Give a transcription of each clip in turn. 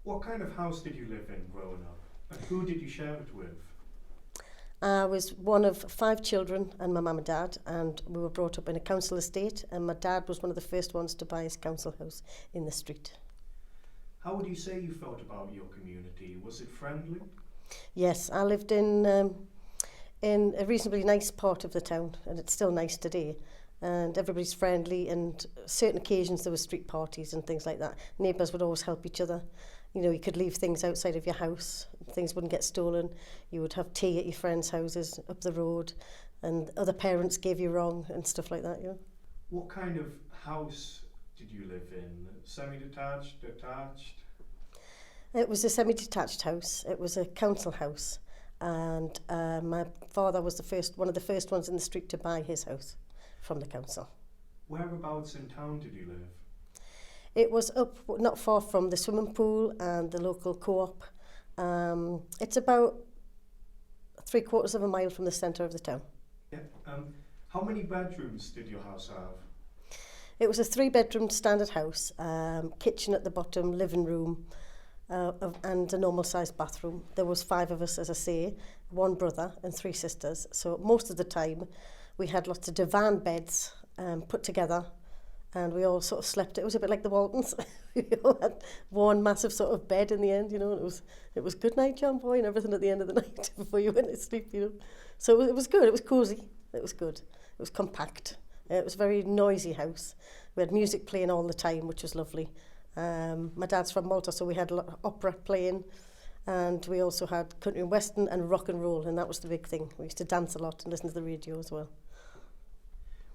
What kind of house did you live in growing up? And who did you share it with? I was one of 5 children and my mum and dad, and we were brought up in a council estate, and my dad was one of the first ones to buy his council house in the street. How would you say you felt about your community? Was it friendly? Yes, I lived in a reasonably nice part of the town, and it's still nice today. And everybody's friendly, and certain occasions there were street parties and things like that. Neighbours would always help each other. You know, you could leave things outside of your house, things wouldn't get stolen. You would have tea at your friends' houses up the road, and other parents gave you wrong and stuff like that, you know. What kind of house did you live in? Semi-detached, detached? It was a semi-detached house. It was a council house, and my father was one of the first ones in the street to buy his house from the council. Whereabouts in town did you live? It was up not far from the swimming pool and the local co-op. It's about 3/4 of a mile from the centre of the town. Yeah. How many bedrooms did your house have? It was a 3-bedroom standard house, kitchen at the bottom, living room, and a normal-sized bathroom. There was 5 of us, as I say, 1 brother and 3 sisters. So most of the time, we had lots of divan beds put together, and we all sort of slept. It was a bit like the Waltons. We all had one massive sort of bed in the end, you know. And it was good night, John boy, and everything at the end of the night before you went to sleep, you know. So it was good. It was cosy. It was good. It was compact. It was a very noisy house. We had music playing all the time, which was lovely. My dad's from Malta, so we had a lot of opera playing, and we also had country and western and rock and roll, and that was the big thing. We used to dance a lot and listen to the radio as well.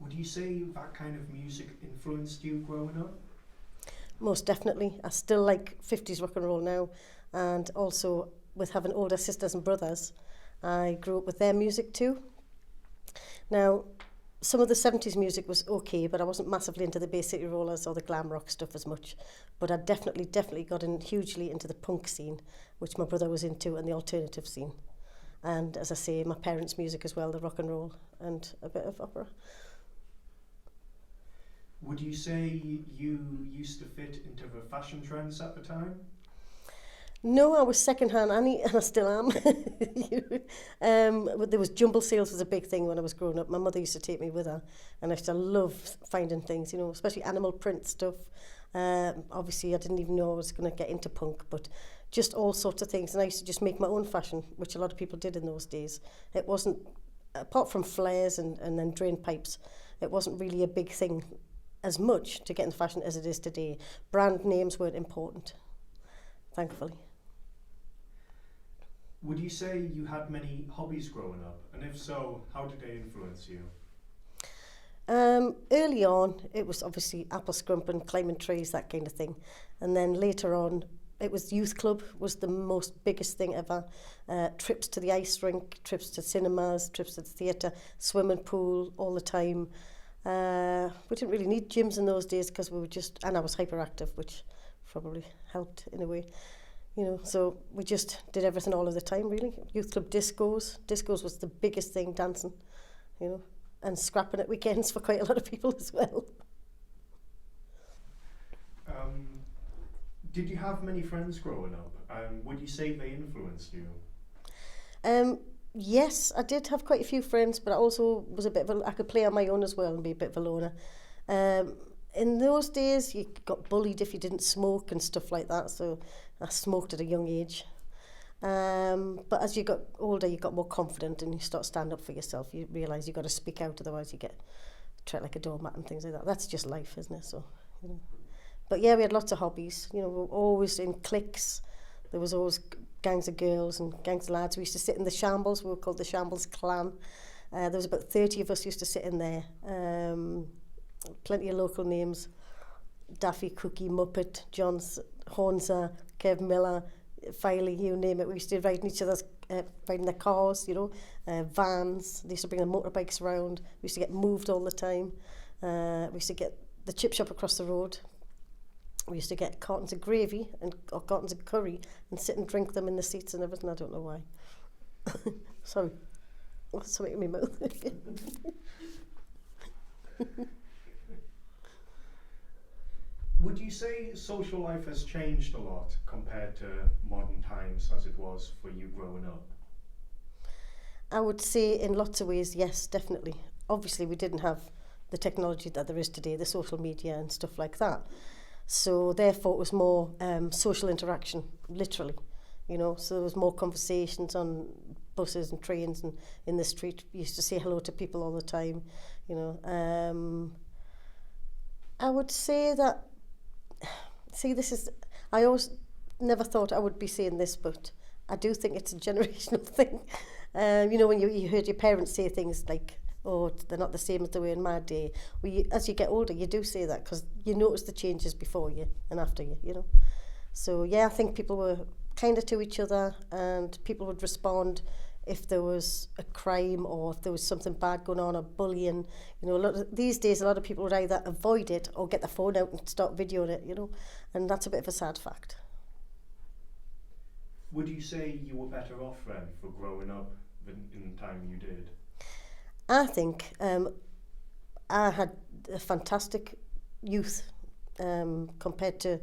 Would you say that kind of music influenced you growing up? Most definitely. I still like 50s rock and roll now, and also with having older sisters and brothers, I grew up with their music too. Now, some of the 70s music was okay, but I wasn't massively into the Bay City Rollers or the glam rock stuff as much. But I definitely got in hugely into the punk scene, which my brother was into, and the alternative scene. And as I say, my parents' music as well, the rock and roll and a bit of opera. Would you say you used to fit into the fashion trends at the time? No, I was second-hand Annie, and I still am. There was jumble sales was a big thing when I was growing up. My mother used to take me with her, and I used to love finding things, you know, especially animal print stuff. Obviously, I didn't even know I was going to get into punk, but just all sorts of things. And I used to just make my own fashion, which a lot of people did in those days. It wasn't, apart from flares and then drain pipes, it wasn't really a big thing as much to get into fashion as it is today. Brand names weren't important, thankfully. Would you say you had many hobbies growing up? And if so, how did they influence you? Early on, it was obviously apple scrumping, climbing trees, that kind of thing. And then later on, it was youth club was the most biggest thing ever. Trips to the ice rink, trips to cinemas, trips to the theatre, swimming pool all the time. We didn't really need gyms in those days because we were and I was hyperactive, which probably helped in a way. You know, so we just did everything all of the time, really. Youth club discos. Discos was the biggest thing, dancing, you know, and scrapping at weekends for quite a lot of people as well. Did you have many friends growing up? Would you say they influenced you? Yes, I did have quite a few friends, but I also was I could play on my own as well and be a bit of a loner. In those days, you got bullied if you didn't smoke and stuff like that, so I smoked at a young age. But as you got older, you got more confident and you start stand up for yourself. You realise you've got to speak out, otherwise you get treated like a doormat and things like that. That's just life, isn't it? So, you know. But yeah, we had lots of hobbies. You know, we were always in cliques. There was always gangs of girls and gangs of lads. We used to sit in the shambles. We were called the Shambles Clan. There was about 30 of us used to sit in there. Plenty of local names. Daffy, Cookie, Muppet, Johns, Hornser, Kev Miller, Filey, you name it. We used to ride in each other's, riding their cars, you know, vans. They used to bring their motorbikes around. We used to get moved all the time. We used to get the chip shop across the road. We used to get cartons of gravy or cartons of curry and sit and drink them in the seats and everything. I don't know why. Sorry. What's something in my mouth? Would you say social life has changed a lot compared to modern times as it was for you growing up? I would say in lots of ways, yes, definitely. Obviously, we didn't have the technology that there is today, the social media and stuff like that. So therefore, it was more social interaction, literally. You know, so there was more conversations on buses and trains and in the street. We used to say hello to people all the time. You know, I would say that. See, this is. I always never thought I would be saying this, but I do think it's a generational thing. You know, when you heard your parents say things like, "Oh, they're not the same as they were in my day." Well, as you get older, you do say that because you notice the changes before you and after you. You know, so yeah, I think people were kinder to each other, and people would respond if there was a crime or if there was something bad going on or bullying. You know, these days a lot of people would either avoid it or get their phone out and start videoing it. You know, and that's a bit of a sad fact. Would you say you were better off then for growing up in the time you did? I think I had a fantastic youth compared to.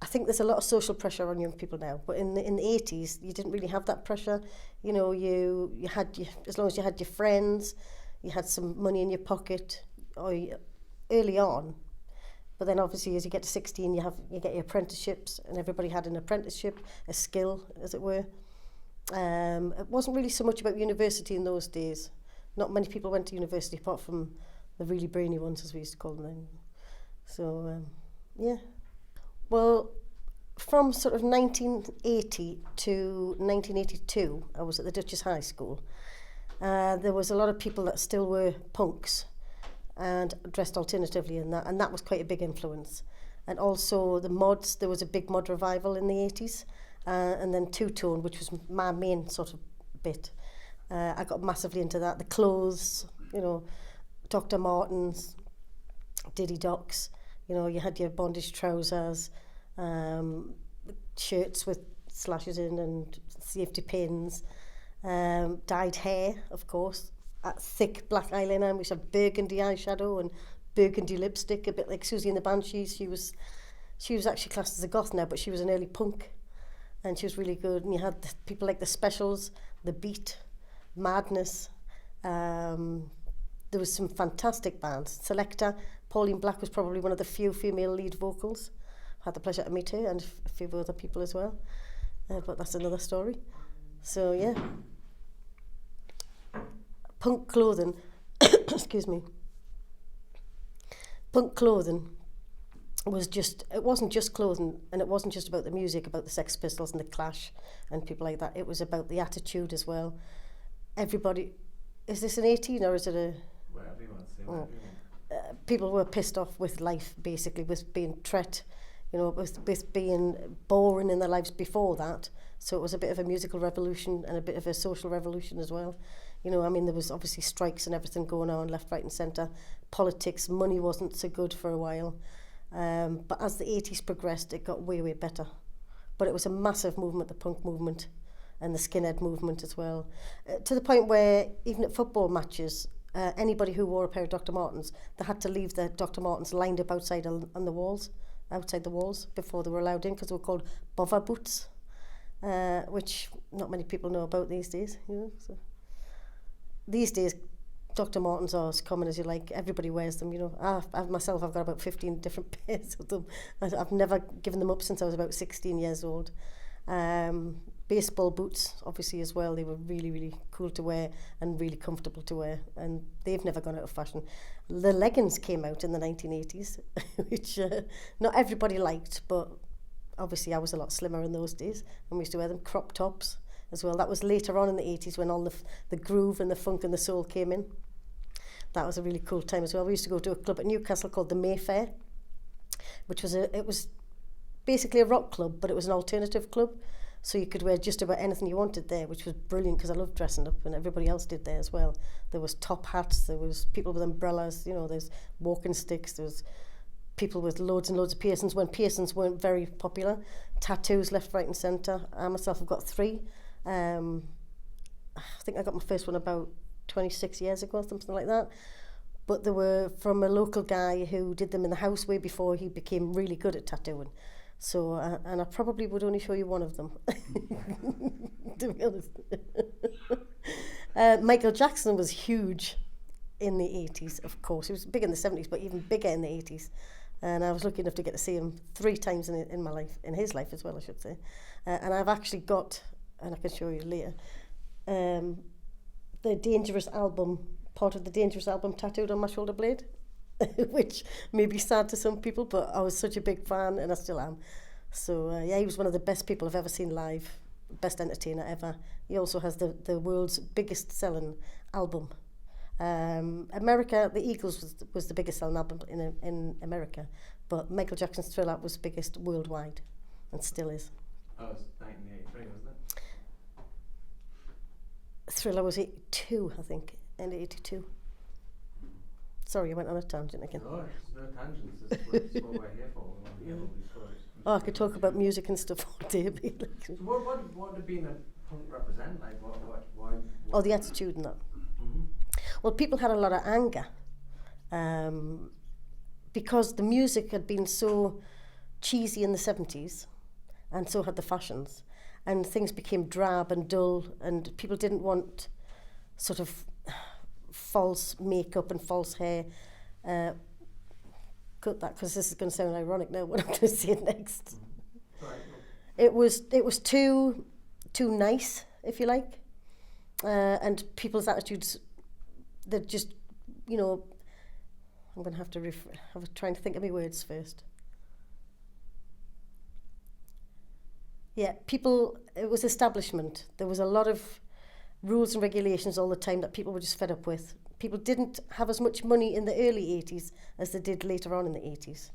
I think there's a lot of social pressure on young people now, but in the 80s you didn't really have that pressure. You know, you had as long as you had your friends, you had some money in your pocket, or early on. But then obviously as you get to 16, you get your apprenticeships, and everybody had an apprenticeship, a skill, as it were. It wasn't really so much about university in those days. Not many people went to university apart from the really brainy ones, as we used to call them then. So, yeah. Well, from sort of 1980 to 1982, I was at the Duchess High School. There was a lot of people that still were punks and dressed alternatively in that, and that was quite a big influence. And also the mods, there was a big mod revival in the 80s, and then two-tone, which was my main sort of bit. I got massively into that. The clothes, you know, Dr. Martens, Diddy Docks, you know, you had your bondage trousers, shirts with slashes in and safety pins, dyed hair, of course, thick black eyeliner, and we had burgundy eyeshadow and burgundy lipstick, a bit like Susie and the Banshees. She was actually classed as a goth now, but she was an early punk, and she was really good. And you had people like the Specials, the Beat, Madness. There was some fantastic bands. Selector, Pauline Black was probably one of the few female lead vocals. I had the pleasure to meet her and a few other people as well. But that's another story. So, yeah. Punk clothing, excuse me. Punk clothing it wasn't just clothing, and it wasn't just about the music, about the Sex Pistols and the Clash and people like that. It was about the attitude as well. Everybody, is this an 18 or is it a... Whatever you want to say, whatever you want. People were pissed off with life, basically, with being tret, you know, with being boring in their lives before that. So it was a bit of a musical revolution and a bit of a social revolution as well. You know, I mean, there was obviously strikes and everything going on, left, right and centre. Politics, money wasn't so good for a while. But as the 80s progressed, it got way, way better. But it was a massive movement, the punk movement and the skinhead movement as well. To the point where even at football matches, anybody who wore a pair of Dr. Martens, they had to leave their Dr. Martens lined up outside on the walls, outside the walls, before they were allowed in, because they were called bother boots, which not many people know about these days. You know, so these days, Dr. Martens are as common as you like. Everybody wears them, you know. I've got about 15 different pairs of them. I've never given them up since I was about 16 years old. Baseball boots, obviously, as well. They were really, really cool to wear and really comfortable to wear. And they've never gone out of fashion. The leggings came out in the 1980s, which not everybody liked, but obviously I was a lot slimmer in those days. And we used to wear them. Crop tops as well. That was later on in the 80s when all the groove and the funk and the soul came in. That was a really cool time as well. We used to go to a club at Newcastle called the Mayfair, which was it was basically a rock club, but it was an alternative club. So you could wear just about anything you wanted there, which was brilliant because I loved dressing up, and everybody else did there as well. There was top hats, there was people with umbrellas, you know, there's walking sticks, there was people with loads and loads of piercings when piercings weren't very popular. Tattoos left, right and centre. I myself have got 3. I think I got my first one about 26 years ago, something like that. but they were from a local guy who did them in the house way before he became really good at tattooing. So, and I probably would only show you one of them, to be honest. Michael Jackson was huge in the 80s, of course. He was big in the 70s, but even bigger in the 80s. And I was lucky enough to get to see him 3 times in my life, in his life as well, I should say. And I've actually got, and I can show you later, the Dangerous album, part of the Dangerous album tattooed on my shoulder blade, which may be sad to some people, but I was such a big fan, and I still am. So, yeah, he was one of the best people I've ever seen live, best entertainer ever. He also has the world's biggest selling album. America, the Eagles was the biggest selling album in America, but Michael Jackson's Thriller was biggest worldwide, and still is. Oh, it was 1983, wasn't it? Thriller was 82, I think, end of 82. Sorry, I went on a tangent again. No, it's no tangents. It's what we're here for. We want to hear all these stories. Oh, I could talk about music and stuff all day. So what did being a punk represent? Like, why? Oh, the attitude and that. Mm-hmm. Well, people had a lot of anger because the music had been so cheesy in the 70s, and so had the fashions, and things became drab and dull, and people didn't want sort of false makeup and false hair. Cut that, because this is going to sound ironic now what I'm going to say next. Right. It was too nice, if you like, and people's attitudes, they're just, you know, I'm going to have to trying to think of my words first. Yeah, it was establishment. There was a lot of rules and regulations all the time that people were just fed up with. People didn't have as much money in the early 80s as they did later on in the 80s.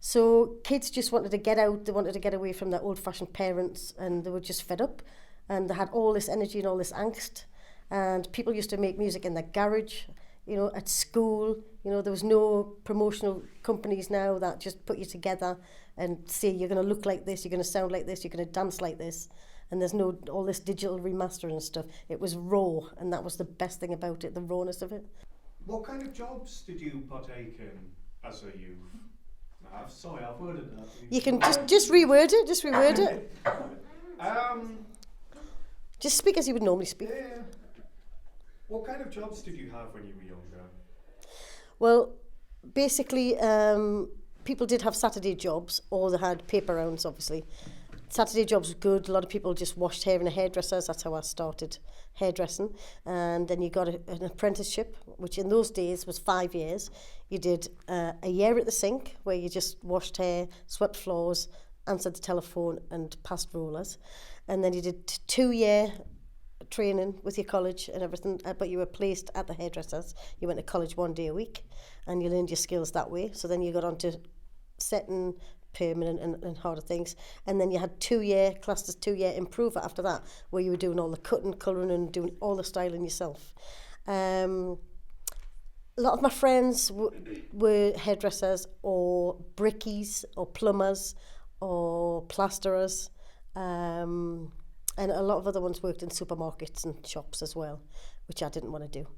So kids just wanted to get out, they wanted to get away from their old-fashioned parents, and they were just fed up, and they had all this energy and all this angst. And people used to make music in their garage, you know, at school. You know, there was no promotional companies now that just put you together and say you're going to look like this, you're going to sound like this, you're going to dance like this. And there's no all this digital remastering and stuff. It was raw, and that was the best thing about it, the rawness of it. What kind of jobs did you partake in as a youth? Sorry, I've worded that. You can just reword it, Just speak as you would normally speak. Yeah. What kind of jobs did you have when you were younger? Well, basically, people did have Saturday jobs, or they had paper rounds, obviously. Saturday jobs were good. A lot of people just washed hair in a hairdresser's. That's how I started hairdressing. And then you got an apprenticeship, which in those days was 5 years. You did a year at the sink, where you just washed hair, swept floors, answered the telephone, and passed rollers. And then you did 2-year training with your college and everything, but you were placed at the hairdressers. You went to college 1 day a week, and you learned your skills that way. So then you got on to setting, permanent and harder things, and then you had 2-year classed as 2-year improver after that, where you were doing all the cutting, colouring, and doing all the styling yourself. A lot of my friends were hairdressers or brickies or plumbers or plasterers, and a lot of other ones worked in supermarkets and shops as well, which I didn't want to do.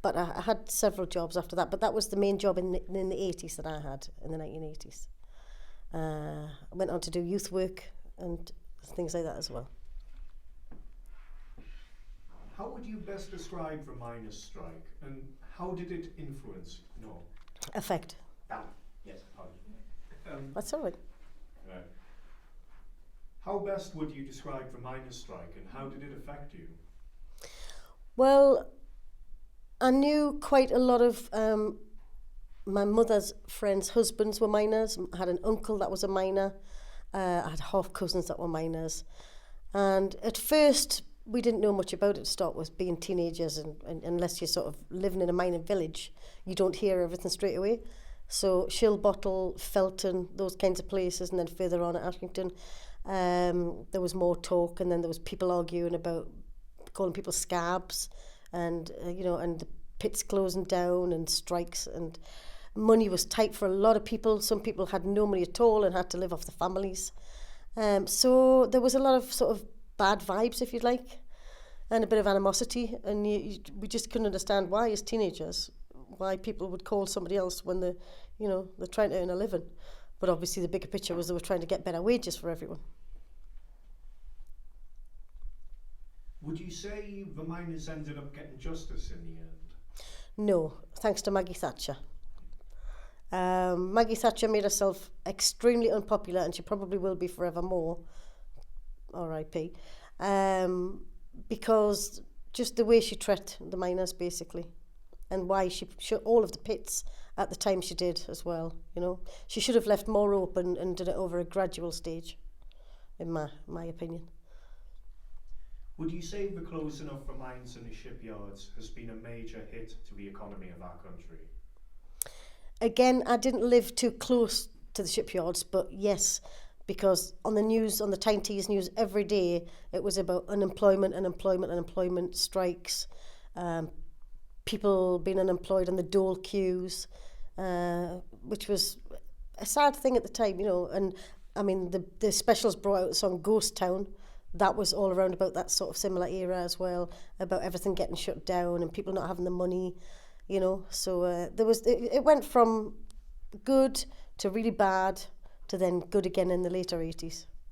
But I had several jobs after that, but that was the main job in the 80s that I had, in the 1980s. I went on to do youth work and things like that as well. How would you best describe the miners' strike, and how did it influence? No. Affect. Yes. That's all right. How best would you describe the miners' strike, and how did it affect you? Well, I knew quite a lot of my mother's friends' husbands were miners. I had an uncle that was a miner. I had half cousins that were miners. And at first, we didn't know much about it to start with, being teenagers, and unless you're sort of living in a mining village, you don't hear everything straight away. So Shillbottle, Felton, those kinds of places, and then further on at Ashington, there was more talk, and then there was people arguing about calling people scabs, and and the pits closing down, and strikes, and money was tight for a lot of people. Some people had no money at all and had to live off the families. So there was a lot of sort of bad vibes, if you'd like. and a bit of animosity, and we just couldn't understand why, as teenagers, why people would call somebody else when they're trying to earn a living. But obviously the bigger picture was they were trying to get better wages for everyone. Would you say the miners ended up getting justice in the end? No, thanks to Maggie Thatcher. Maggie Thatcher made herself extremely unpopular, and she probably will be forevermore, R.I.P., because just the way she treated the miners, basically, and why she shut all of the pits at the time she did as well. She should have left more open and did it over a gradual stage, in my opinion. Would you say the closing of the mines and the shipyards has been a major hit to the economy of our country? Again, I didn't live too close to the shipyards, but yes, because on the news, on the 80's news every day, it was about unemployment, strikes, people being unemployed on the dole queues, which was a sad thing at the time, and I mean, the Specials brought out a song Ghost Town. That was all around about that sort of similar era as well, about everything getting shut down and people not having the money, so it went from good to really bad to then good again in the later 80's.